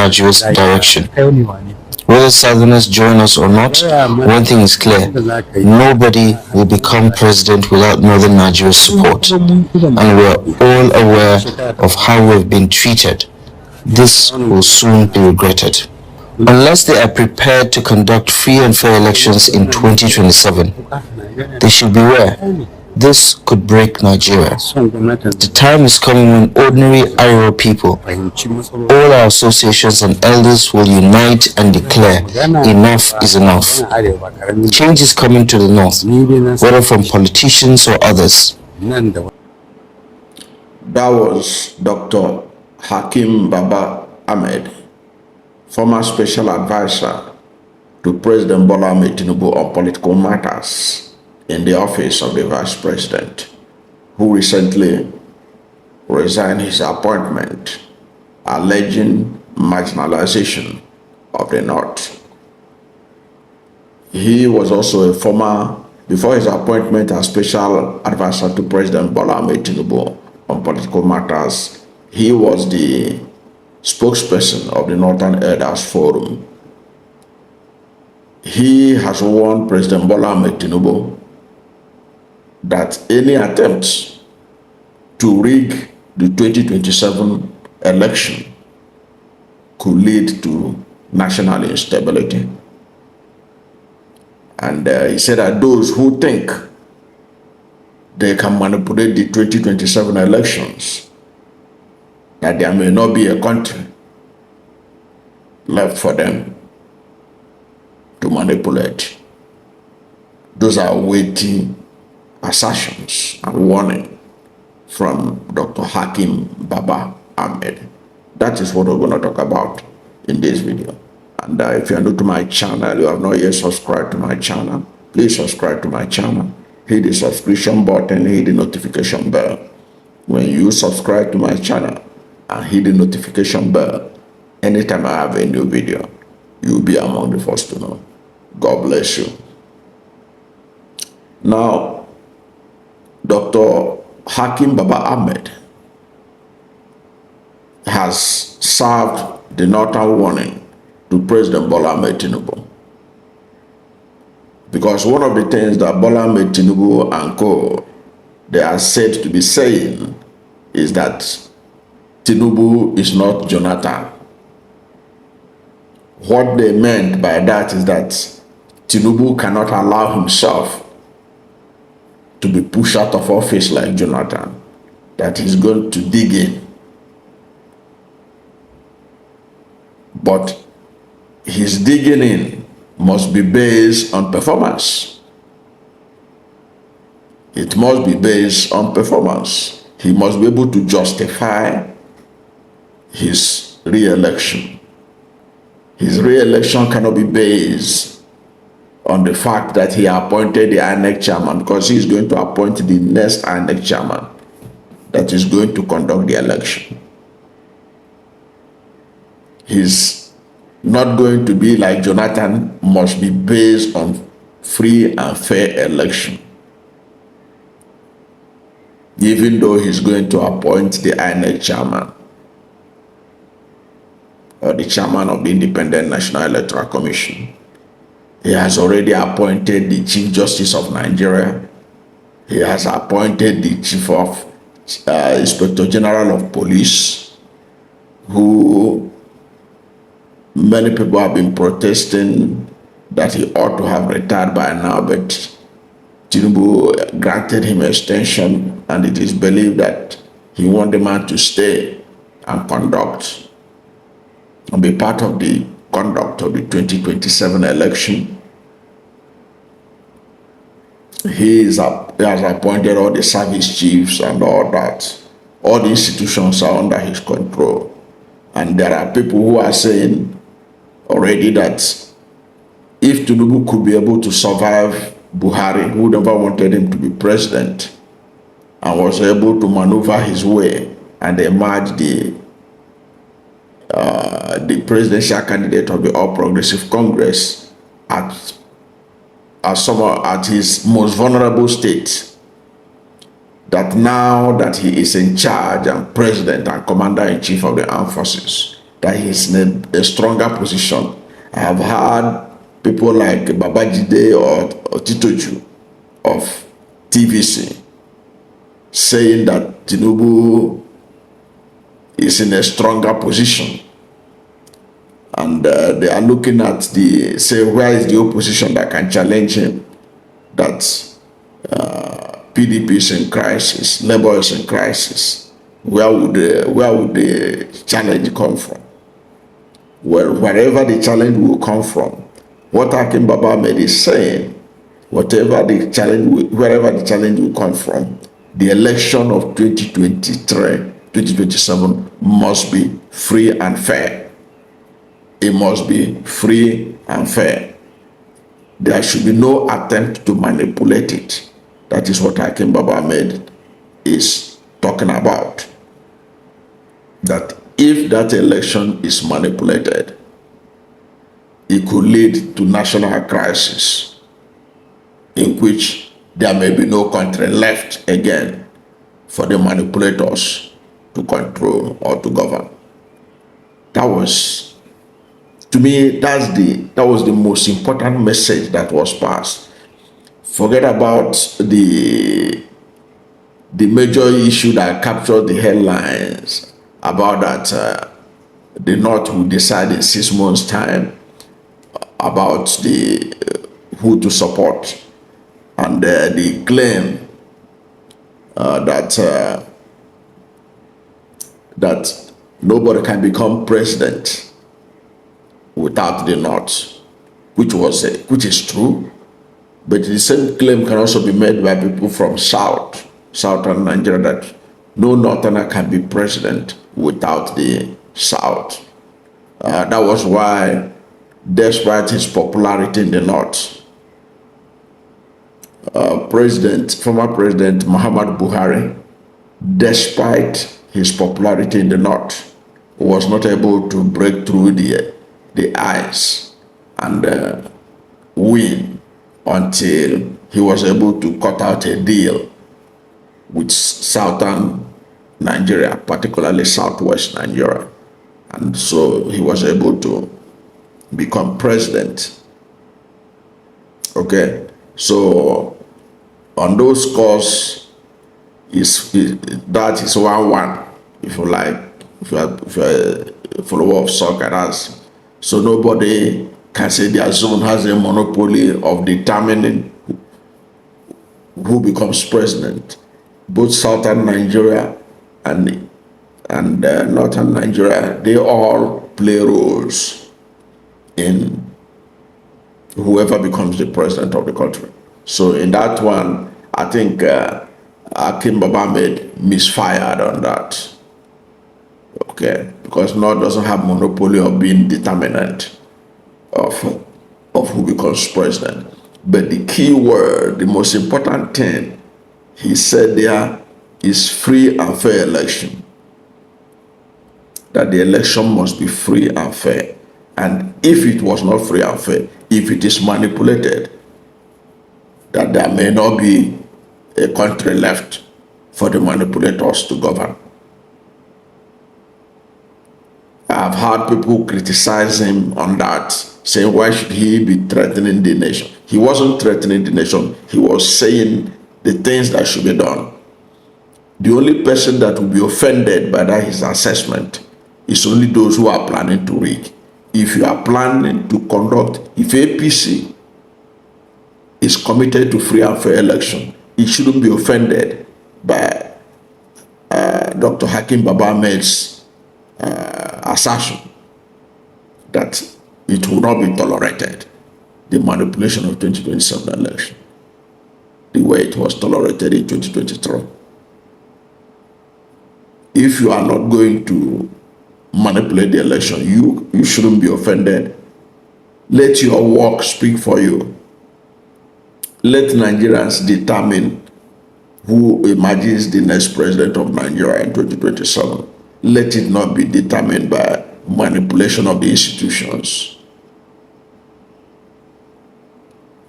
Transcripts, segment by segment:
Nigeria's direction. Whether Southerners join us or not, one thing is clear: nobody will become president without Northern Nigeria's support. And we are all aware of how we have been treated. This will soon be regretted. Unless they are prepared to conduct free and fair elections in 2027, they should beware. This could break Nigeria. The time is coming when ordinary Arewa people, all our associations and elders will unite and declare enough is enough. Change is coming to the north, whether from politicians or others. That was Dr. Hakeem Baba-Ahmed, former special advisor to President Bola Ahmed Tinubu on political matters in the office of the Vice President, who recently resigned his appointment, alleging marginalization of the North. He was also a former, before his appointment as special advisor to President Bola Ahmed Tinubu on political matters, he was the spokesperson of the Northern Elders Forum. He has warned President Bola Ahmed Tinubu that any attempts to rig the 2027 election could lead to national instability. And he said that those who think they can manipulate the 2027 elections, that there may not be a country left for them to manipulate. Those are weighty assertions and warning from Dr. Hakeem Baba-Ahmed. That is what we're going to talk about in this video. And if you are new to my channel, you have not yet subscribed to my channel, please subscribe to my channel. Hit the subscription button, hit the notification bell. When you subscribe to my channel and hit the notification bell, anytime I have a new video, you'll be among the first to know. God bless you. Now, Dr. Hakeem Baba-Ahmed has served the northern warning to President Bola Ahmed Tinubu. Because one of the things that Bola Ahmed Tinubu and co, they are said to be saying is that Tinubu is not Jonathan. What they meant by that is that Tinubu cannot allow himself to be pushed out of office like Jonathan, that he's going to dig in. But his digging in must be based on performance. It must be based on performance. He must be able to justify his re-election. His re-election cannot be based on the fact that he appointed the INEC chairman, because he is going to appoint the next INEC chairman that is going to conduct the election. He's not going to be like Jonathan, must be based on free and fair election. Even though he's going to appoint the INEC chairman or the chairman of the Independent National Electoral Commission. He has already appointed the Chief Justice of Nigeria. He has appointed the Chief of Inspector General of Police, who many people have been protesting that he ought to have retired by now, but Tinubu granted him extension, and it is believed that he wants the man to stay and conduct and be part of the conduct of the 2027 election. He has appointed all the service chiefs and all that. All the institutions are under his control. And there are people who are saying already that if Tinubu could be able to survive Buhari, who never wanted him to be president, and was able to maneuver his way and emerge the presidential candidate of the All Progressive Congress at his most vulnerable state, that now that he is in charge and president and commander-in-chief of the armed forces, that he's in a stronger position. I have heard people like Babajide or Titoju of TVC saying that Tinubu is in a stronger position, and they are looking at where is the opposition that can challenge him, that PDP is in crisis, Labour is in crisis. Where would the challenge come from? Well, wherever the challenge will come from, what Hakeem Baba-Ahmed is saying, wherever the challenge will come from, the election of 2023, 2027 must be free and fair. It must be free and fair. There should be no attempt to manipulate it. That is what Hakeem Baba-Ahmed is talking about. That if that election is manipulated, it could lead to national crisis in which there may be no country left again for the manipulators to control or to govern. That was, to me, that was the most important message that was passed. Forget about the major issue that captured the headlines about that the North will decide in 6 months' time about who to support, and the claim that nobody can become president without the North, which is true, but the same claim can also be made by people from southern Nigeria, that no Northerner can be president without the South. That was why, despite his popularity in the North, former President Muhammad Buhari, despite his popularity in the North, was not able to break through the ice and win until he was able to cut out a deal with southern Nigeria, particularly southwest Nigeria. And so he was able to become president. Okay, so on those scores, that is 1-1, if you like, if you're a follower of soccer. So nobody can say their zone has a monopoly of determining who becomes president. Both southern Nigeria and northern Nigeria, they all play roles in whoever becomes the president of the country. So in that one, I think Hakeem Baba-Ahmed misfired on that. Okay, because North doesn't have monopoly of being determinant of who becomes president. But the key word, the most important thing he said there is free and fair election. That the election must be free and fair. And if it was not free and fair, if it is manipulated, that there may not be a country left for the manipulators to govern. I've heard people criticize him on that, saying why should he be threatening the nation? He wasn't threatening the nation. He was saying the things that should be done. The only person that will be offended by that his assessment is only those who are planning to rig. If you are planning to conduct, if APC is committed to free and fair election, it shouldn't be offended by Dr. Hakeem Baba-Ahmed's assertion that it will not be tolerated, the manipulation of 2027 election, the way it was tolerated in 2023. If you are not going to manipulate the election, you shouldn't be offended. Let your work speak for you. Let Nigerians determine who emerges the next president of Nigeria in 2027. Let it not be determined by manipulation of the institutions.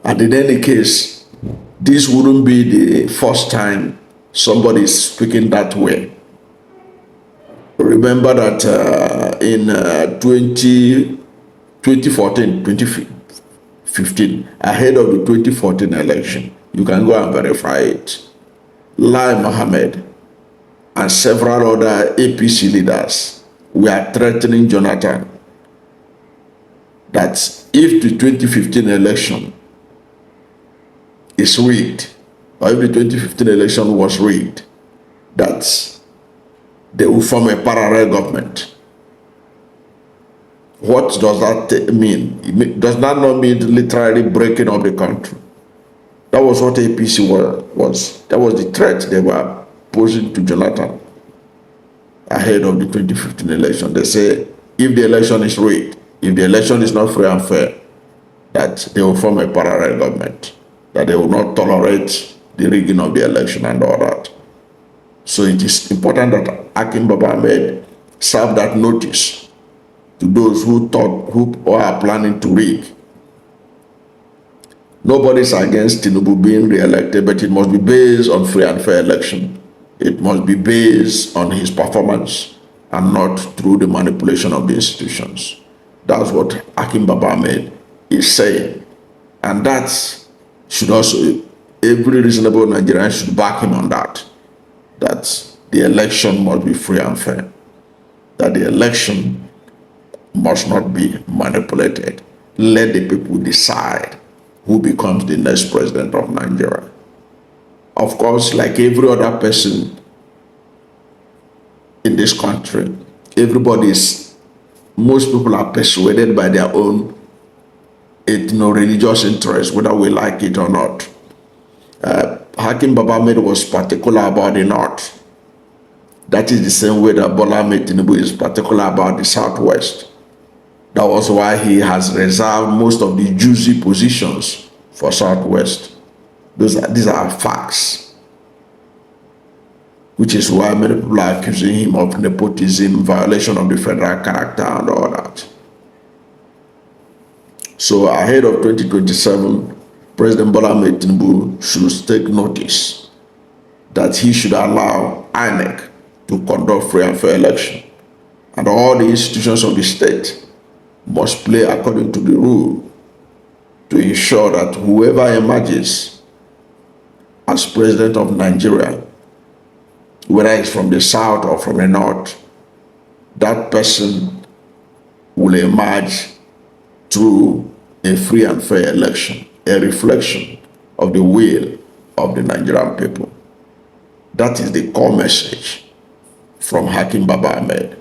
And in any case, this wouldn't be the first time somebody is speaking that way. Remember that in 2014, 2015, ahead of the 2014 election. You can go and verify it. Lai Mohammed and several other APC leaders were threatening Jonathan that if the 2015 election is rigged, or if the 2015 election was rigged, that they will form a parallel government. What does that mean? Does that not mean literally breaking up the country? That was what APC was. That was the threat they were posing to Jonathan ahead of the 2015 election. They say if the election is rigged, if the election is not free and fair, that they will form a parallel government, that they will not tolerate the rigging of the election and all that. So it is important that Hakeem Baba-Ahmed serve that notice to those who are planning to rig. Nobody is against Tinubu being re-elected, but it must be based on free and fair election. It must be based on his performance and not through the manipulation of the institutions. That's what Hakeem Baba-Ahmed is saying. And that should also, every reasonable Nigerian should back him on that. That the election must be free and fair. That the election must not be manipulated. Let the people decide who becomes the next president of Nigeria. Of course, like every other person in this country, most people are persuaded by their own ethno-religious interests, whether we like it or not. Hakeem Baba-Ahmed was particular about the North. That is the same way that Bola Ahmed Tinubu is particular about the Southwest. That was why he has reserved most of the juicy positions for Southwest. These are facts. Which is why many people are accusing him of nepotism, violation of the federal character and all that. So ahead of 2027, President Bola Ahmed Tinubu should take notice that he should allow INEC to conduct free and fair election. And all the institutions of the state must play according to the rule to ensure that whoever emerges as president of Nigeria, whether it's from the south or from the north, that person will emerge through a free and fair election, a reflection of the will of the Nigerian people. That is the core message from Hakeem Baba-Ahmed.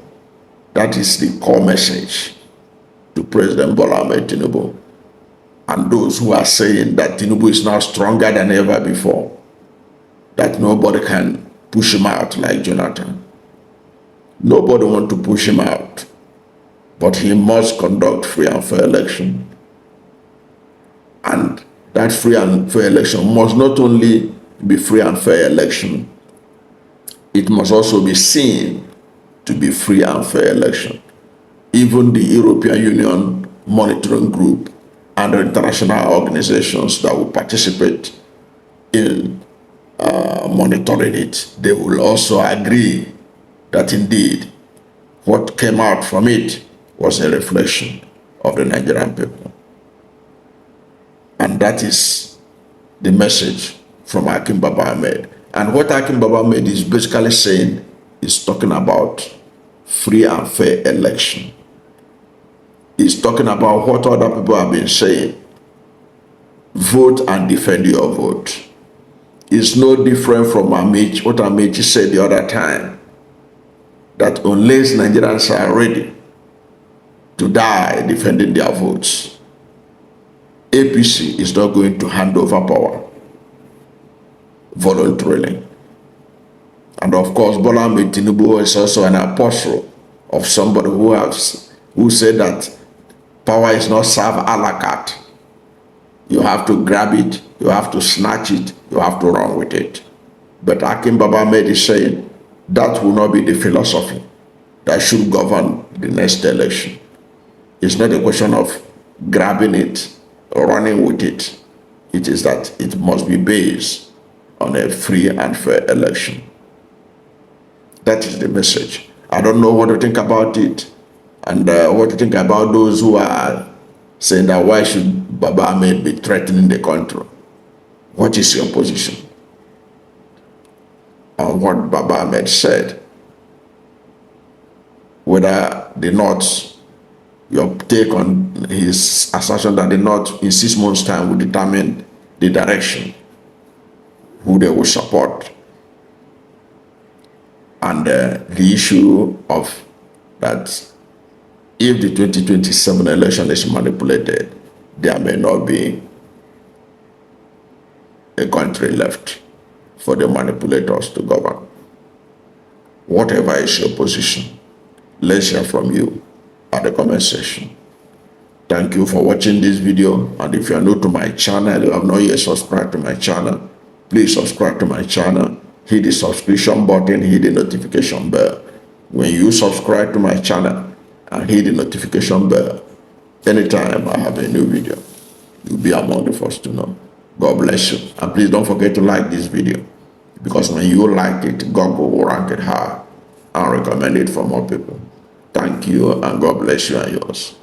That is the core message to President Bola Ahmed Tinubu and those who are saying that Tinubu is now stronger than ever before, that nobody can push him out like Jonathan. Nobody wants to push him out, but he must conduct free and fair election. And that free and fair election must not only be free and fair election, it must also be seen to be free and fair election. Even the European Union monitoring group and the international organizations that will participate in monitoring it, they will also agree that indeed what came out from it was a reflection of the Nigerian people. And that is the message from Hakeem Baba-Ahmed. And what Hakeem Baba-Ahmed is basically saying is talking about free and fair election. He's talking about what other people have been saying. Vote and defend your vote. It's no different from what Amici said the other time, that unless Nigerians are ready to die defending their votes, APC is not going to hand over power voluntarily. And of course, Bola Ahmed Tinubu is also an apostle of somebody who said that power is not served a la carte. You have to grab it, you have to snatch it, you have to run with it. But Hakeem Baba-Ahmed is saying that will not be the philosophy that should govern the next election. It's not a question of grabbing it or running with it. It is that it must be based on a free and fair election. That is the message. I don't know what to think about it. And what do you think about those who are saying that why should Baba Ahmed be threatening the country? What is your position on what Baba Ahmed said? Whether the North, your take on his assertion that the North in 6 months' time will determine the direction, who they will support, and the issue of that if the 2027 election is manipulated, there may not be a country left for the manipulators to govern. Whatever is your position, let's hear from you at the comment section. Thank you for watching this video, and if you are new to my channel, you have not yet subscribed to my channel, please subscribe to my channel, hit the subscription button, hit the notification bell. When you subscribe to my channel and hit the notification bell, anytime I have a new video, you'll be among the first to know. God bless you. And please don't forget to like this video, because when you like it, God will rank it high and recommend it for more people. Thank you, and God bless you and yours.